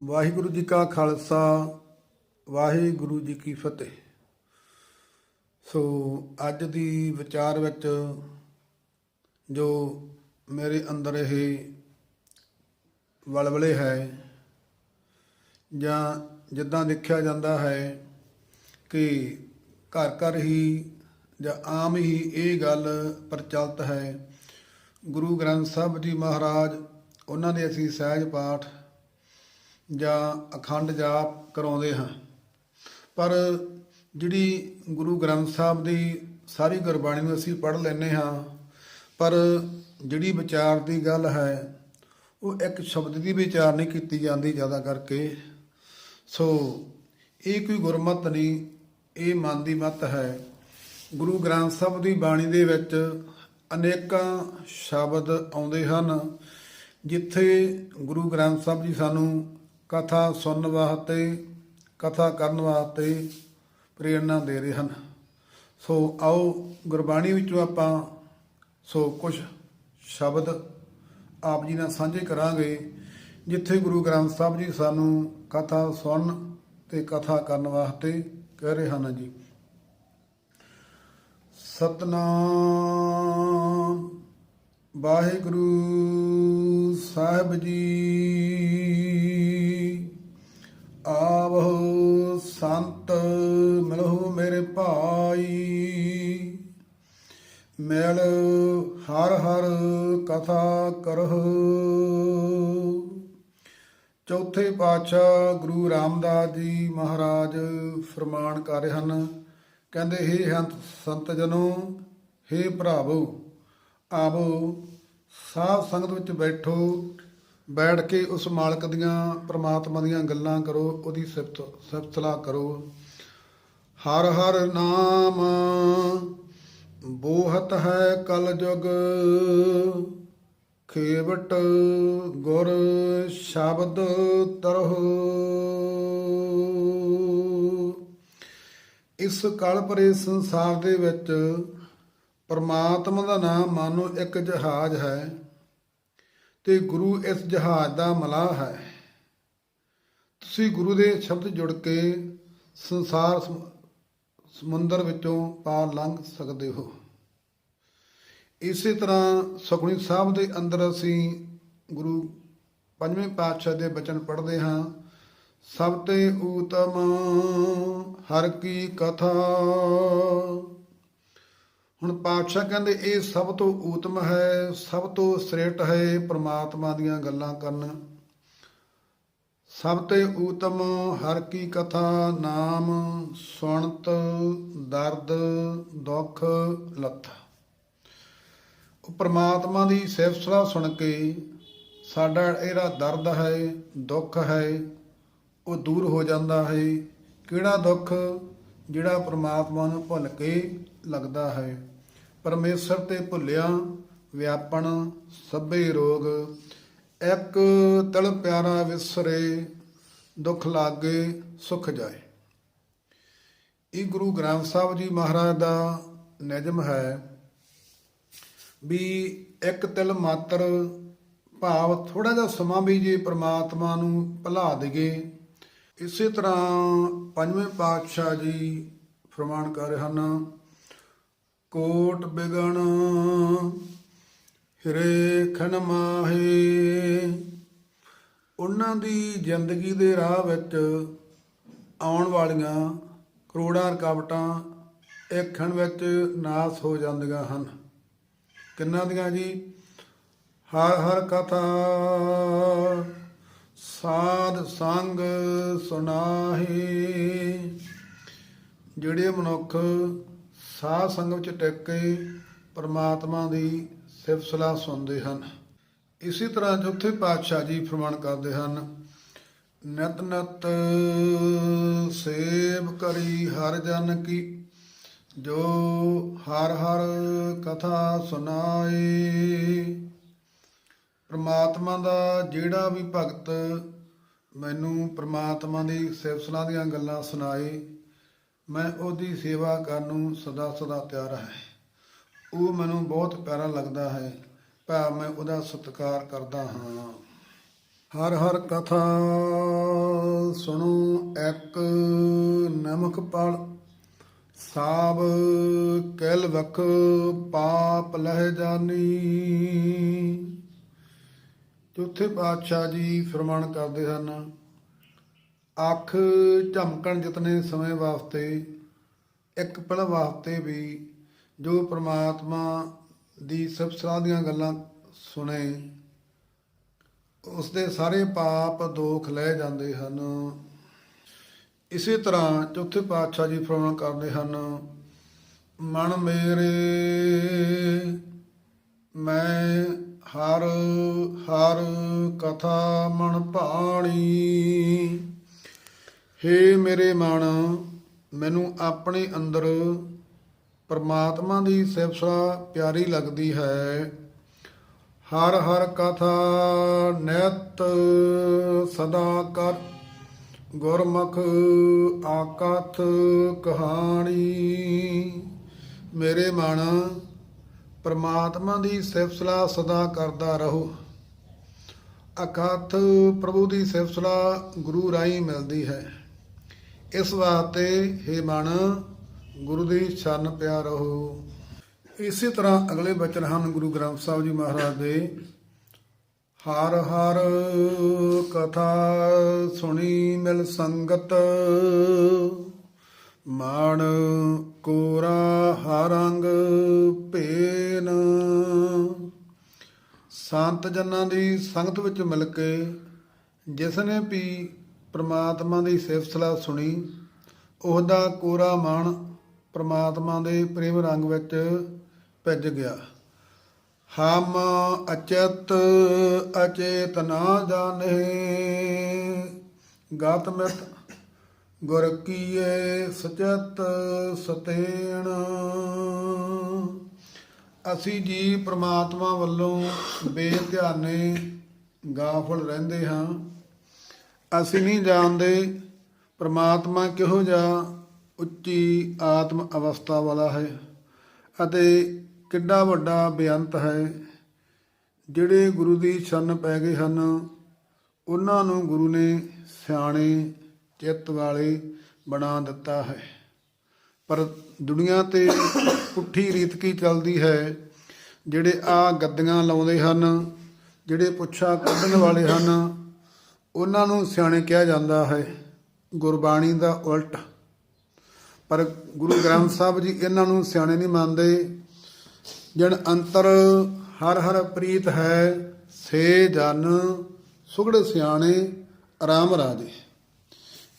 ਵਾਹਿਗੁਰੂ ਜੀ ਕਾ ਖਾਲਸਾ, ਵਾਹਿਗੁਰੂ ਜੀ ਕੀ ਫਤਿਹ। ਸੋ ਅੱਜ ਦੀ ਵਿਚਾਰ ਵਿੱਚ ਜੋ ਮੇਰੇ ਅੰਦਰ ਇਹ ਵਲਵਲੇ ਹੈ, ਜਾਂ ਜਿੱਦਾਂ ਦੇਖਿਆ ਜਾਂਦਾ ਹੈ ਕਿ ਘਰ ਘਰ ਹੀ ਜਾਂ ਆਮ ਹੀ ਇਹ ਗੱਲ ਪ੍ਰਚਲਿਤ ਹੈ। ਗੁਰੂ ਗ੍ਰੰਥ ਸਾਹਿਬ ਜੀ ਮਹਾਰਾਜ ਉਹਨਾਂ ਦੇ ਅਸੀਂ ਸਹਿਜ ਪਾਠ ਜਾਂ ਅਖੰਡ ਜਾਪ ਕਰਾਉਂਦੇ ਹਾਂ, ਪਰ ਜਿਹੜੀ ਗੁਰੂ ਗ੍ਰੰਥ ਸਾਹਿਬ ਦੀ ਸਾਰੀ ਗੁਰਬਾਣੀ ਨੂੰ ਅਸੀਂ ਪੜ੍ਹ ਲੈਂਦੇ ਹਾਂ, ਪਰ ਜਿਹੜੀ ਵਿਚਾਰ ਦੀ ਗੱਲ ਹੈ ਉਹ ਇੱਕ ਸ਼ਬਦ ਦੀ ਵਿਚਾਰ ਨਹੀਂ ਕੀਤੀ ਜਾਂਦੀ ਜ਼ਿਆਦਾ ਕਰਕੇ। ਸੋ ਇਹ ਕੋਈ ਗੁਰਮਤਿ ਨਹੀਂ, ਇਹ ਮਨ ਦੀ ਮੱਤ ਹੈ। ਗੁਰੂ ਗ੍ਰੰਥ ਸਾਹਿਬ ਦੀ ਬਾਣੀ ਦੇ ਵਿੱਚ ਅਨੇਕਾਂ ਸ਼ਬਦ ਆਉਂਦੇ ਹਨ, ਜਿੱਥੇ ਗੁਰੂ ਗ੍ਰੰਥ ਸਾਹਿਬ ਜੀ ਸਾਨੂੰ ਕਥਾ ਸੁਣਨ ਵਾਸਤੇ, ਕਥਾ ਕਰਨ ਵਾਸਤੇ ਪ੍ਰੇਰਨਾ ਦੇ ਰਹੇ ਹਨ। ਸੋ ਆਓ ਗੁਰਬਾਣੀ ਵਿੱਚੋਂ ਆਪਾਂ ਕੁਝ ਸ਼ਬਦ ਆਪ ਜੀ ਨਾਲ ਸਾਂਝੇ ਕਰਾਂਗੇ, ਜਿੱਥੇ ਗੁਰੂ ਗ੍ਰੰਥ ਸਾਹਿਬ ਜੀ ਸਾਨੂੰ ਕਥਾ ਸੁਣਨ ਤੇ ਕਥਾ ਕਰਨ ਵਾਸਤੇ ਕਹਿ ਰਹੇ ਹਨ ਜੀ। ਸਤਨਾਮ ਵਾਹਿਗੁਰੂ ਸਾਹਿਬ ਜੀ। ਆਵਹੁ ਸੰਤ ਮਿਲਹੁ ਮੇਰੇ ਭਾਈ, ਮਿਲ ਹਰ ਹਰ ਕਥਾ ਕਰਹੁ। ਚੌਥੇ ਪਾਤਸ਼ਾਹ ਗੁਰੂ ਰਾਮਦਾਸ ਜੀ ਮਹਾਰਾਜ ਫਰਮਾਨ ਕਰ ਰਹੇ ਹਨ, ਕਹਿੰਦੇ ਹੇ ਸੰਤ ਜਨੋ, ਹੇ ਭਰਾਵੋ, ਆਵੋ ਸਾਧ ਸੰਗਤ ਵਿੱਚ ਬੈਠ ਕੇ ਉਸ ਮਾਲਕ ਦੀਆਂ, ਪ੍ਰਮਾਤਮਾ ਦੀਆਂ ਗੱਲਾਂ ਕਰੋ, ਉਹਦੀ ਸਿਫਤ ਸਲਾਹ ਕਰੋ। ਹਰ ਹਰ ਨਾਮ ਬੋਹਤ ਹੈ ਕਲ ਜੁਗ, ਖੇਵਟ ਗੁਰ ਸ਼ਬਦ ਤਰਹੁ। ਇਸ ਕਲ ਭਰੇ ਸੰਸਾਰ ਦੇ ਵਿੱਚ ਪਰਮਾਤਮਾ ਦਾ ਨਾਮ ਮਾਨੋ ਇੱਕ ਜਹਾਜ਼ ਹੈ, ਤੇ ਗੁਰੂ ਇਸ ਜਹਾਜ਼ ਦਾ ਮਲਾਹ ਹੈ। ਤੁਸੀਂ ਗੁਰੂ ਦੇ ਸ਼ਬਦ ਜੁੜ ਕੇ ਸੰਸਾਰ ਸਮੁੰਦਰ ਵਿੱਚੋਂ ਪਾਰ ਲੰਘ ਸਕਦੇ ਹੋ। ਇਸੇ ਤਰ੍ਹਾਂ ਸੁਖਮਨੀ ਸਾਹਿਬ ਦੇ ਅੰਦਰ ਅਸੀਂ ਗੁਰੂ ਪੰਜਵੇਂ ਪਾਤਸ਼ਾਹ ਦੇ ਬਚਨ ਪੜ੍ਹਦੇ ਹਾਂ। ਸਭ ਤੇ ਊਤਮ ਹਰ ਕੀ ਕਥਾ। ਹੁਣ ਪਾਤਸ਼ਾਹ ਕਹਿੰਦੇ ਇਹ ਸਭ ਤੋਂ ਊਤਮ ਹੈ, ਸਭ ਤੋਂ ਸ੍ਰੇਸ਼ਟ ਹੈ ਪ੍ਰਮਾਤਮਾ ਦੀਆਂ ਗੱਲਾਂ ਕਰਨ। ਸਭ ਤੇ ਊਤਮ ਹਰ ਕੀ ਕਥਾ, ਨਾਮ ਸੁਣਤ ਦਰਦ ਦੁੱਖ ਲੱਥ। ਉਹ ਪ੍ਰਮਾਤਮਾ ਦੀ ਸਿਫਤ ਸਲਾਹ ਸੁਣ ਕੇ ਸਾਡਾ ਜਿਹੜਾ ਦਰਦ ਹੈ, ਦੁੱਖ ਹੈ, ਉਹ ਦੂਰ ਹੋ ਜਾਂਦਾ ਹੈ। ਕਿਹੜਾ ਦੁੱਖ? ਜਿਹੜਾ ਪ੍ਰਮਾਤਮਾ ਨੂੰ ਭੁੱਲ ਕੇ ਲੱਗਦਾ ਹੈ। ਪਰਮੇਸ਼ਰ ਤੇ ਭੁੱਲਿਆ ਵਿਆਪਣ ਸਭੇ ਰੋਗ, ਇੱਕ ਤਿਲ ਪਿਆਰਾ ਵਿਸਰੇ, ਦੁੱਖ ਲਾਗੇ ਸੁਖ ਜਾਏ। ਇਹ ਗੁਰੂ ਗ੍ਰੰਥ ਸਾਹਿਬ ਜੀ ਮਹਾਰਾਜ ਦਾ ਨਿਯਮ ਹੈ ਵੀ ਇੱਕ ਤਿਲ ਮਾਤਰ, ਭਾਵ ਥੋੜਾ ਜਿਹਾ ਸਮਾਂ ਵੀ ਜੇ ਪ੍ਰਮਾਤਮਾ ਨੂੰ ਭੁਲਾ ਦੇਈਏ। ਇਸੇ ਤਰ੍ਹਾਂ ਪੰਜਵੇਂ ਪਾਤਸ਼ਾਹ ਜੀ ਫਰਮਾਨ ਕਰ ਰਹੇ ਹਨ, ਕੋਟ ਬਿਗਣ ਹਿਰੇ ਖਨ ਮਾਹੇ। ਉਹਨਾਂ ਦੀ ਜ਼ਿੰਦਗੀ ਦੇ ਰਾਹ ਵਿੱਚ ਆਉਣ ਵਾਲੀਆਂ ਕਰੋੜਾਂ ਰੁਕਾਵਟਾਂ ਇੱਕ ਖਣ ਵਿੱਚ ਨਾਸ ਹੋ ਜਾਂਦੀਆਂ ਹਨ। ਕਿੰਨਾਂ ਦੀਆਂ ਜੀ? ਹਰ ਹਰ ਕਥਾ ਸਾਧ ਸੰਗ ਸੁਨਾਹੇ। ਜਿਹੜੇ ਮਨੁੱਖ ਸਾਧ ਸੰਗਤ ਵਿੱਚ ਟਿਕ ਕੇ ਪਰਮਾਤਮਾ ਦੀ ਸਿਫਤ ਸਲਾਹ ਸੁਣਦੇ ਹਨ। ਇਸੇ ਤਰ੍ਹਾਂ ਚੌਥੇ ਪਾਤਸ਼ਾਹ ਜੀ ਫਰਮਾਨ ਕਰਦੇ ਹਨ, ਨਿਤ ਨਿਤ ਸੇਵ ਕਰੀ ਹਰ ਜਨ ਕੀ, ਜੋ ਹਰ ਹਰ ਕਥਾ ਸੁਨਾਏ। ਪ੍ਰਮਾਤਮਾ ਦਾ ਜਿਹੜਾ ਵੀ ਭਗਤ ਮੈਨੂੰ ਪ੍ਰਮਾਤਮਾ ਦੀ ਸਿਫਤ ਸਲਾਹ ਦੀਆਂ ਗੱਲਾਂ ਸੁਣਾਏ, ਮੈਂ ਉਹਦੀ ਸੇਵਾ ਕਰਨ ਨੂੰ ਸਦਾ ਸਦਾ ਤਿਆਰ ਹੈ। ਉਹ ਮੈਨੂੰ ਬਹੁਤ ਪਿਆਰਾ ਲੱਗਦਾ ਹੈ, ਭਾਵ ਮੈਂ ਉਹਦਾ ਸਤਿਕਾਰ ਕਰਦਾ ਹਾਂ। ਹਰ ਹਰ ਕਥਾ ਸੁਣੋ ਇੱਕ ਨਮਕ ਪਲ ਸਾਬ ਕਹਿਲ ਵਖ ਪਾਪ ਲਹਿ ਜਾਨੀ। ਚੌਥੇ ਪਾਤਸ਼ਾਹ ਜੀ ਫਰਮਾਨ ਕਰਦੇ ਹਨ, ਅੱਖ ਝਮਕਣ ਜਿਤਨੇ ਸਮੇਂ ਵਾਸਤੇ, ਇੱਕ ਪਲ ਵਾਸਤੇ ਵੀ ਜੋ ਪ੍ਰਮਾਤਮਾ ਦੀ ਸਿਫਤ ਸਲਾਹ ਦੀਆਂ ਗੱਲਾਂ ਸੁਣੇ, ਉਸਦੇ ਸਾਰੇ ਪਾਪ ਦੋਖ ਲਹਿ ਜਾਂਦੇ ਹਨ। ਇਸੇ ਤਰ੍ਹਾਂ ਚੌਥੇ ਪਾਤਸ਼ਾਹ ਜੀ ਫਰਮਾਨ ਕਰਦੇ ਹਨ, ਮਨ ਮੇਰੇ ਮੈਂ ਹਰ ਹਰ ਕਥਾ ਮਨ ਭਾਣੀ। ਹੇ ਮੇਰੇ ਮਨ, ਮੈਨੂੰ ਆਪਣੇ ਅੰਦਰ ਪਰਮਾਤਮਾ ਦੀ ਸਿਫਤ ਸਲਾਹ ਪਿਆਰੀ ਲੱਗਦੀ ਹੈ। ਹਰ ਹਰ ਕਥਾ ਨਿਤ ਸਦਾ ਕਰ, ਗੁਰਮੁਖ ਆਕਥ ਕਹਾਣੀ। ਮੇਰੇ ਮਨ, ਪਰਮਾਤਮਾ ਦੀ ਸਿਫਤ ਸਲਾਹ ਸਦਾ ਕਰਦਾ ਰਹੋ। ਅਕਥ ਪ੍ਰਭੂ ਦੀ ਸਿਫਤ ਸਲਾਹ ਗੁਰੂ ਰਾਹੀਂ ਮਿਲਦੀ ਹੈ। ਇਸ ਵਾਸਤੇ ਹੇ ਮਨ, ਗੁਰੂ ਦੀ ਸ਼ਰਨ ਪਿਆ ਰਹੋ। ਇਸੇ ਤਰ੍ਹਾਂ ਅਗਲੇ ਬਚਨ ਹਨ ਗੁਰੂ ਗ੍ਰੰਥ ਸਾਹਿਬ ਜੀ ਮਹਾਰਾਜ ਦੇ, ਹਰ ਹਰ ਕਥਾ ਸੁਣੀ ਮਿਲ ਸੰਗਤ, ਮਾਣ ਕੋਰਾ ਹਰੰਗ ਭੇਨ। ਸੰਤ ਜਨਾਂ ਦੀ ਸੰਗਤ ਵਿੱਚ ਮਿਲ ਕੇ ਜਿਸ ਨੇ ਵੀ ਪ੍ਰਮਾਤਮਾ ਦੀ ਸਿਫਤ ਸਲਾਹ ਸੁਣੀ, ਉਹਦਾ ਕੋਰਾ ਮਨ ਪ੍ਰਮਾਤਮਾ ਦੇ ਪ੍ਰੇਮ ਰੰਗ ਵਿੱਚ ਭਿੱਜ ਗਿਆ। ਹਮ ਅਚੇਤ ਅਚੇਤ ਨਾ ਜਾਣੇ, ਗਤ ਮਿਤ ਗੁਰ ਕੀਏ ਸਚਿਤ ਸਤੇਣ। ਅਸੀਂ ਜੀ ਪ੍ਰਮਾਤਮਾ ਵੱਲੋਂ ਬੇਧਿਆਨੇ ਗਾਫਲ ਰਹਿੰਦੇ ਹਾਂ। ਅਸੀਂ ਨਹੀਂ ਜਾਣਦੇ ਪ੍ਰਮਾਤਮਾ ਕਿਹੋ ਜਿਹਾ ਉੱਚੀ ਆਤਮ ਅਵਸਥਾ ਵਾਲਾ ਹੈ ਅਤੇ ਕਿੱਡਾ ਵੱਡਾ ਬੇਅੰਤ ਹੈ। ਜਿਹੜੇ ਗੁਰੂ ਦੀ ਸ਼ਰਨ ਪੈ ਗਏ ਹਨ, ਉਹਨਾਂ ਨੂੰ ਗੁਰੂ ਨੇ ਸਿਆਣੇ ਚਿੱਤ ਵਾਲੇ ਬਣਾ ਦਿੱਤਾ ਹੈ। ਪਰ ਦੁਨੀਆ 'ਤੇ ਪੁੱਠੀ ਰੀਤ ਕੀ ਚੱਲਦੀ ਹੈ, ਜਿਹੜੇ ਆਹ ਗੱਦੀਆਂ ਲਾਉਂਦੇ ਹਨ, ਜਿਹੜੇ ਪੁੱਛਾਂ ਕੱਢਣ ਵਾਲੇ ਹਨ, ਉਹਨਾਂ ਨੂੰ ਸਿਆਣੇ ਕਿਹਾ ਜਾਂਦਾ ਹੈ, ਗੁਰਬਾਣੀ ਦਾ ਉਲਟ। ਪਰ ਗੁਰੂ ਗ੍ਰੰਥ ਸਾਹਿਬ ਜੀ ਇਹਨਾਂ ਨੂੰ ਸਿਆਣੇ ਨਹੀਂ ਮੰਨਦੇ। ਜਿਨ ਅੰਤਰ ਹਰ ਹਰ ਪ੍ਰੀਤ ਹੈ, ਸੇ ਜਨ ਸੁਗੜ ਸਿਆਣੇ ਆਰਾਮ ਰਾਜੇ।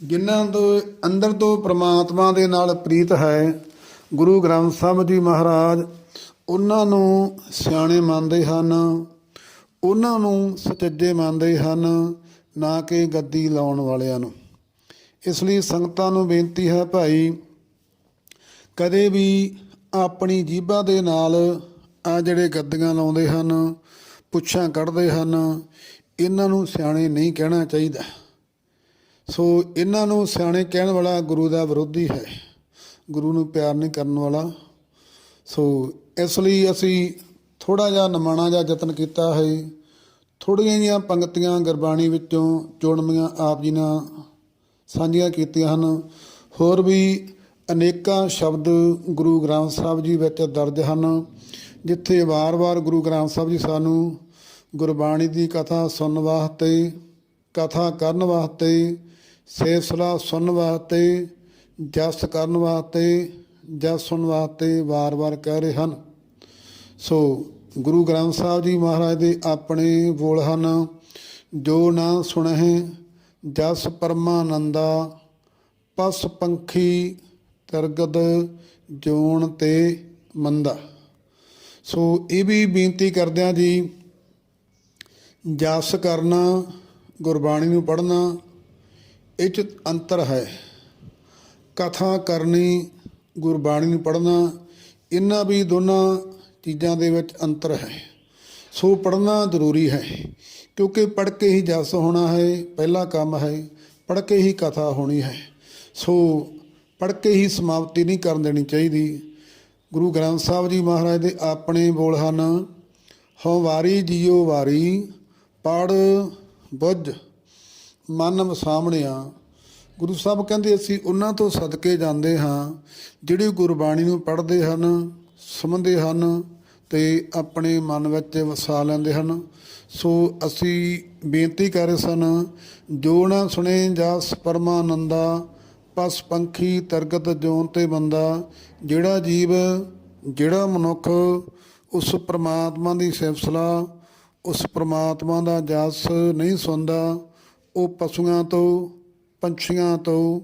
ਜਿਨ੍ਹਾਂ ਦੇ ਅੰਦਰ ਤੋਂ ਪ੍ਰਮਾਤਮਾ ਦੇ ਨਾਲ ਪ੍ਰੀਤ ਹੈ, ਗੁਰੂ ਗ੍ਰੰਥ ਸਾਹਿਬ ਜੀ ਮਹਾਰਾਜ ਉਹਨਾਂ ਨੂੰ ਸਿਆਣੇ ਮੰਨਦੇ ਹਨ, ਉਹਨਾਂ ਨੂੰ ਸੁਚੱਜੇ ਮੰਨਦੇ ਹਨ, ਨਾ ਕਿ ਗੱਦੀ ਲਾਉਣ ਵਾਲਿਆਂ ਨੂੰ। ਇਸ ਲਈ ਸੰਗਤਾਂ ਨੂੰ ਬੇਨਤੀ ਹੈ, ਭਾਈ ਕਦੇ ਵੀ ਆਪਣੀ ਜੀਭਾ ਦੇ ਨਾਲ ਆ ਜਿਹੜੇ ਗੱਦੀਆਂ ਲਾਉਂਦੇ ਹਨ, ਪੁੱਛਾਂ ਕੱਢਦੇ ਹਨ, ਇਹਨਾਂ ਨੂੰ ਸਿਆਣੇ ਨਹੀਂ ਕਹਿਣਾ ਚਾਹੀਦਾ। ਸੋ ਇਹਨਾਂ ਨੂੰ ਸਿਆਣੇ ਕਹਿਣ ਵਾਲਾ ਗੁਰੂ ਦਾ ਵਿਰੋਧੀ ਹੈ, ਗੁਰੂ ਨੂੰ ਪਿਆਰ ਨਹੀਂ ਕਰਨ ਵਾਲਾ। ਸੋ ਇਸ ਲਈ ਅਸੀਂ ਥੋੜ੍ਹਾ ਜਿਹਾ ਨਿਮਾਣਾ ਜਿਹਾ ਯਤਨ ਕੀਤਾ ਹੈ। ਥੋੜ੍ਹੀਆਂ ਜਿਹੀਆਂ ਪੰਗਤੀਆਂ ਗੁਰਬਾਣੀ ਵਿੱਚੋਂ ਚੋਣਵੀਆਂ ਆਪ ਜੀ ਨਾਲ ਸਾਂਝੀਆਂ ਕੀਤੀਆਂ ਹਨ। ਹੋਰ ਵੀ ਅਨੇਕਾਂ ਸ਼ਬਦ ਗੁਰੂ ਗ੍ਰੰਥ ਸਾਹਿਬ ਜੀ ਵਿੱਚ ਦਰਜ ਹਨ, ਜਿੱਥੇ ਵਾਰ-ਵਾਰ ਗੁਰੂ ਗ੍ਰੰਥ ਸਾਹਿਬ ਜੀ ਸਾਨੂੰ ਗੁਰਬਾਣੀ ਦੀ ਕਥਾ ਸੁਣਨ ਵਾਸਤੇ, ਕਥਾ ਕਰਨ ਵਾਸਤੇ, ਸਿਫਤ ਸਲਾਹ ਸੁਣਨ ਵਾਸਤੇ, ਜਸ ਕਰਨ ਵਾਸਤੇ, ਜਸ ਸੁਣਨ ਵਾਸਤੇ ਵਾਰ-ਵਾਰ ਕਹਿ ਰਹੇ ਹਨ। ਸੋ ਗੁਰੂ ਗ੍ਰੰਥ ਸਾਹਿਬ ਜੀ ਮਹਾਰਾਜ ਦੇ ਆਪਣੇ ਬੋਲ ਹਨ, ਜੋ ਨਾ ਸੁਣਹਿ ਜਸ ਪਰਮਾਨੰਦਾ, ਪਸ ਪੰਖੀ ਤਰਗਦ ਜੋਣ ਤੇ ਮੰਦਾ। ਸੋ ਇਹ ਵੀ ਬੇਨਤੀ ਕਰਦਿਆਂ ਜੀ, ਜਸ ਕਰਨਾ, ਗੁਰਬਾਣੀ ਨੂੰ ਪੜ੍ਹਨਾ, ਇਹ 'ਚ ਅੰਤਰ ਹੈ। ਕਥਾ ਕਰਨੀ, ਗੁਰਬਾਣੀ ਨੂੰ ਪੜ੍ਹਨਾ, ਇਹਨਾਂ ਵੀ ਦੋਨਾਂ ਚੀਜ਼ਾਂ ਦੇ ਵਿੱਚ ਅੰਤਰ ਹੈ। ਸੋ ਪੜ੍ਹਨਾ ਜ਼ਰੂਰੀ ਹੈ, ਕਿਉਂਕਿ ਪੜ੍ਹ ਕੇ ਹੀ ਜਸ ਹੋਣਾ ਹੈ, ਪਹਿਲਾ ਕੰਮ ਹੈ। ਪੜ੍ਹ ਕੇ ਹੀ ਕਥਾ ਹੋਣੀ ਹੈ। ਸੋ ਪੜ੍ਹ ਕੇ ਹੀ ਸਮਾਪਤੀ ਨਹੀਂ ਕਰਨ ਦੇਣੀ ਚਾਹੀਦੀ। ਗੁਰੂ ਗ੍ਰੰਥ ਸਾਹਿਬ ਜੀ ਮਹਾਰਾਜ ਦੇ ਆਪਣੇ ਬੋਲ ਹਨ, ਹਉ ਵਾਰੀ ਜੀਓ ਵਾਰੀ, ਪੜ੍ਹ ਬੁੱਝ ਮਨ ਵਸਾਹਮਣਿਆ, ਗੁਰੂ ਸਾਹਿਬ ਕਹਿੰਦੇ ਅਸੀਂ ਉਹਨਾਂ ਤੋਂ ਸਦਕੇ ਜਾਂਦੇ ਹਾਂ ਜਿਹੜੇ ਗੁਰਬਾਣੀ ਨੂੰ ਪੜ੍ਹਦੇ ਹਨ, ਸਮਝਦੇ ਹਨ ਤੇ ਆਪਣੇ ਮਨ ਵਿੱਚ ਵਸਾ ਲੈਂਦੇ ਹਨ। ਸੋ ਅਸੀਂ ਬੇਨਤੀ ਕਰ ਰਹੇ ਸਨ, ਜੋ ਨਾ ਸੁਣੇ ਜਸ ਪਰਮਾਨੰਦਾ, ਪਸ ਪੰਖੀ ਤਰਗਤ ਜੋਨ ਤੇ ਬੰਦਾ। ਜਿਹੜਾ ਜੀਵ, ਜਿਹੜਾ ਮਨੁੱਖ ਉਸ ਪ੍ਰਮਾਤਮਾ ਦੀ ਸਿਫਤ ਸਲਾਹ, ਉਸ ਪ੍ਰਮਾਤਮਾ ਦਾ ਜਸ ਨਹੀਂ ਸੁਣਦਾ, ਉਹ ਪਸ਼ੂਆਂ ਤੋਂ, ਪੰਛੀਆਂ ਤੋਂ,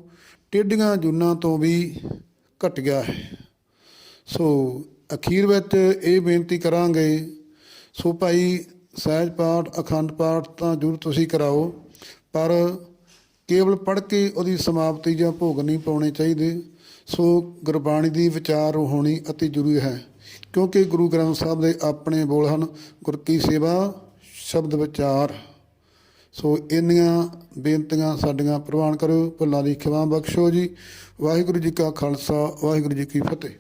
ਟੇਢੀਆਂ ਜੂਨਾਂ ਤੋਂ ਵੀ ਘਟੀਆ ਹੈ। ਸੋ ਅਖੀਰ ਵਿੱਚ ਇਹ ਬੇਨਤੀ ਕਰਾਂਗੇ, ਸੋ ਭਾਈ ਸਹਿਜ ਪਾਠ, ਅਖੰਡ ਪਾਠ ਤਾਂ ਜ਼ਰੂਰ ਤੁਸੀਂ ਕਰਾਓ, ਪਰ ਕੇਵਲ ਪੜ੍ਹ ਕੇ ਉਹਦੀ ਸਮਾਪਤੀ ਜਾਂ ਭੋਗ ਨਹੀਂ ਪਾਉਣੇ ਚਾਹੀਦੇ। ਸੋ ਗੁਰਬਾਣੀ ਦੀ ਵਿਚਾਰ ਹੋਣੀ ਅਤੀ ਜ਼ਰੂਰੀ ਹੈ, ਕਿਉਂਕਿ ਗੁਰੂ ਗ੍ਰੰਥ ਸਾਹਿਬ ਦੇ ਆਪਣੇ ਬੋਲ ਹਨ, ਗੁਰ ਕੀ ਸੇਵਾ ਸ਼ਬਦ ਵਿਚਾਰ। ਸੋ ਇੰਨੀਆਂ ਬੇਨਤੀਆਂ ਸਾਡੀਆਂ ਪ੍ਰਵਾਨ ਕਰੋ, ਭੁੱਲਾਂ ਦੀ ਖਿਮਾ ਬਖਸ਼ੋ ਜੀ। ਵਾਹਿਗੁਰੂ ਜੀ ਕਾ ਖਾਲਸਾ, ਵਾਹਿਗੁਰੂ ਜੀ ਕੀ ਫਤਿਹ।